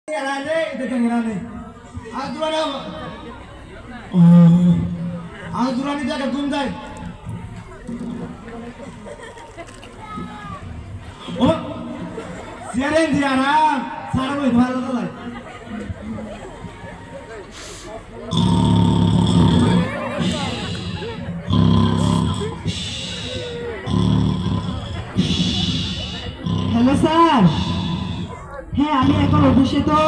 Hello sir, হ্যাঁ আমি এখন অফিসে, তো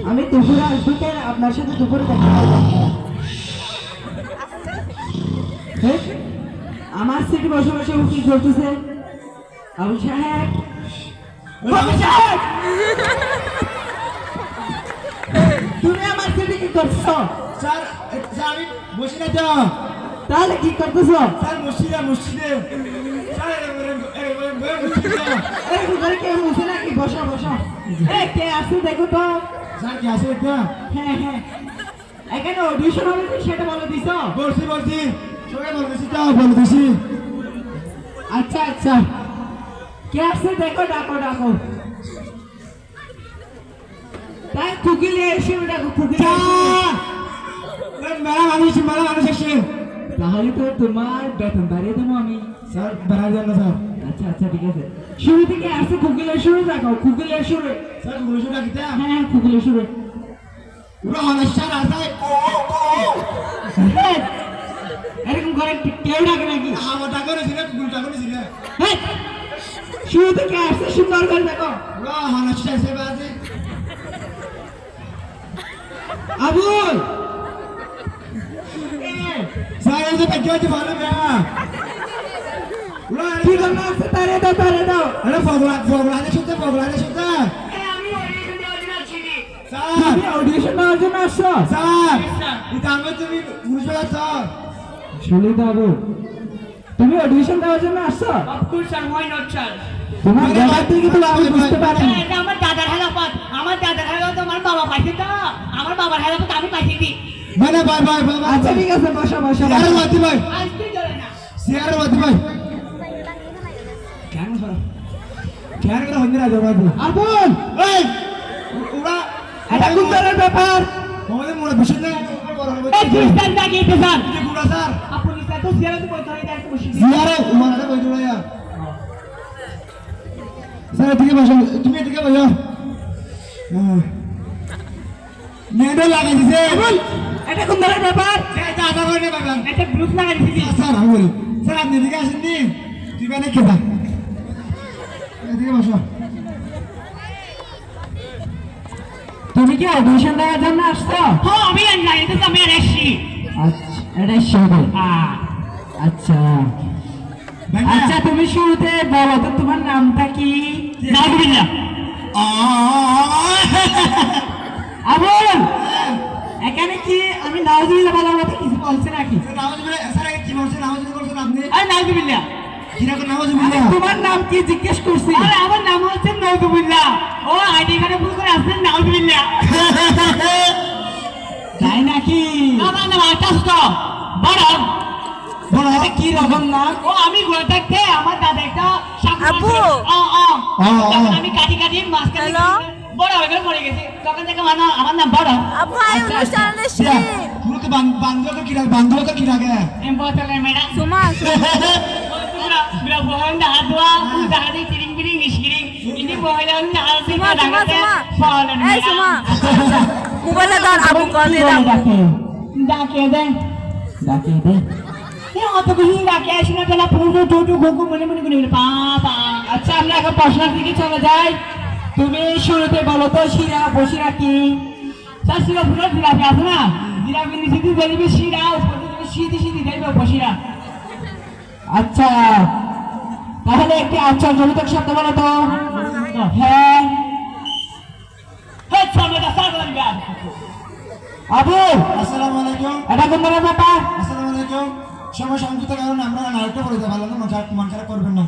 আমি দুপুরে আসবো, আপনার সাথে দুপুরে দেখা করবো। আমার সিটে বসে বসে উকিল করতেছে। আবু সাহেব, তুমি আমার সিটে কি করছো? স্যার আমি বসি না তো। তাহলে কি করতেছো? স্যার মসজিদে কে মুছে নাকি? বসো বসো। কে আসছে দেখো তো। স্যার কি আসে তো? হ্যাঁ হ্যাঁ, এখানে অডিশন হবে সেটা বলে দিছ? বলছি সবাই বলতেছি তো, বলে দিছি। আচ্ছা আচ্ছা, কে আসছে দেখো, ডাকো। তাই কুকিলে এসে ডাকো, কুকিলে মেলা মানুষ আসছে। তাহলে তো তোমার বেতন বাড়িয়ে দেবো আমি। স্যার বাড়া যান না স্যার। আচ্ছা আচ্ছা ঠিক আছে, শুরু থেকে আসছে কুকিলের শুরু দেখো, কুকিলের শুরু। স্যার বলেছো না কিতা? হ্যাঁ কুকিলের শুরু। পুরো অনস্টার আছে। এরকম করে কেউ ডাকে নাকি? আমার টাকা ছিল, গুলটা করেছিল। শুরু থেকে আসছে সুন্দর করে দেখো। পুরো অনস্টার আছে বাজে। আবুল, স্যার এই যে প্যাকেজ ভালো না। কি করতে আসছে? তারে দাও। আরে ফগলানে শুনতে। আমি অডিশন দেওয়ার জন্য আসছি। স্যার তুমি অডিশন দেওয়ার জন্য আসছো? স্যার এটা আমি তুমি বুঝবে না স্যার। শুনি তো আবু, তুমি অডিশন দেওয়ার জন্য আসছো? Of course, sir. Why not, sir? তোমার ব্যাপার থেকে তো আমি বুঝতে পারি। এটা আমার দাদার হেলাপথ। আমার দাদার হেলাপথ আমার বাবা পাইছে তো। আমার বাবার হেলাপথ আমি পাইছি দি। মানে ভাই আচ্ছা ঠিক আছে, বসো। সিয়ার বাতি ভাই, আসতে চলে না। সিয়ার বাতি ভাই। কেন স্যার? কেন করে হইনি রাজা বাবু? আবুল, এই ওরা এটা কোন ধরনের ব্যাপার? আমাদের মনে বিষয় না। এই খ্রিস্টান ডাকিয়েছে, স্যার। কি গুড়া স্যার? আপনি স্যার তো সিয়ারাতে বলতে হয় তাই বসে দিন। সিয়ারে উমারে কই দিলা ইয়া। স্যার এদিকে বসো, তুমি এদিকে বসো। নেডো লাগাই দিছে। আবুল, এটা কোন ধরনের ব্যাপার? এই দাদা বলে বাবা। একটা ব্লুজ লাগাই দিছি। স্যার আমি বলি, স্যার আপনি এদিকে আসেননি। তুই মানে কে দা? এদিকে বসো। তুমি কি অডিশন দেওয়ার জন্য আসছো? হ্যাঁ, আমি লাইনে তো আমি আসছি। আচ্ছা, এটা শুরু। আচ্ছা আচ্ছা, তুমি শুরুতে বলো তো তোমার নামটা কি? নাউজুবিল্লাহ। আবুল, এখানে কি আমি নাউজুবিল্লাহ বলার মতো কিছু বলছি নাকি? নামাজুবিল্লাহ স্যার কি বলছেন? নামাজুবিল্লাহ বলছেন আপনি? আরে নাউজুবিল্লাহ। কিরকম নামাজুবিল্লাহ? তোমার নাম কি জিজ্ঞেস করছি? আরে আমার নাম হচ্ছে নাউজুবিল্লাহ। ও আইডি কার্ডে ভুল করে আসছেন নাউজুবিল্লাহ। তাই নাকি? আমার নাম আকাশ তো। বড় বড় এটা কি রকম নাম? ও আমি ঘুরে থাকতে আমার দাদা একটা আব্বু। তখন আমি কাটি মাঝখানে হ্যালো? বড় হয়ে গেলে পড়ে গেছি, তখন থেকে আমার নাম বড়। আব্বু আই অনুষ্ঠানে এসেছি। পুরো তো বান্ধব তো কি লাগে? এম্পোর্টারের মেয়েরা সুমা বিরা বহন দেখা দোয়া দেখা দিয়ে চিরিং বিরিং মিশকিরিং ইনি বহন দেখা দিয়ে সুমা দেখাতে ফলেন এই সুমা মোবাইলে দাও আব্বু কল দিয়ে দাও। ডাকে দেন ডাকে দে। অত কিছু ডাকে আসি না কেন পুরো টোটো ঘুঘু মনে করে পা। আচ্ছা, আমরা এখন প্রশ্নের দিকে চলে যাই। তুমি শুরুতে বলো তো শিরা বসিরা কি? স্যার শিরা পুরো জিরাফি আছে না, জিরাফি নিচে দিয়ে দেখবি শিরা, উপরে দিয়ে সিধি দেখবে বসিরা। আচ্ছা, তাহলে একটি আশ্চর্যজনক শব্দ বলো তো। হ্যাঁ হ্যাঁ চলবে স্যার বলবে। আবু, আসসালামু আলাইকুম। এটা কোন ধরনের ব্যাপার? আসসালামু আলাইকুম। সময় সংযুক্ত কারণে আমরা নাটকটা করে দিতে পারলাম না, মন খারাপ করবেন না।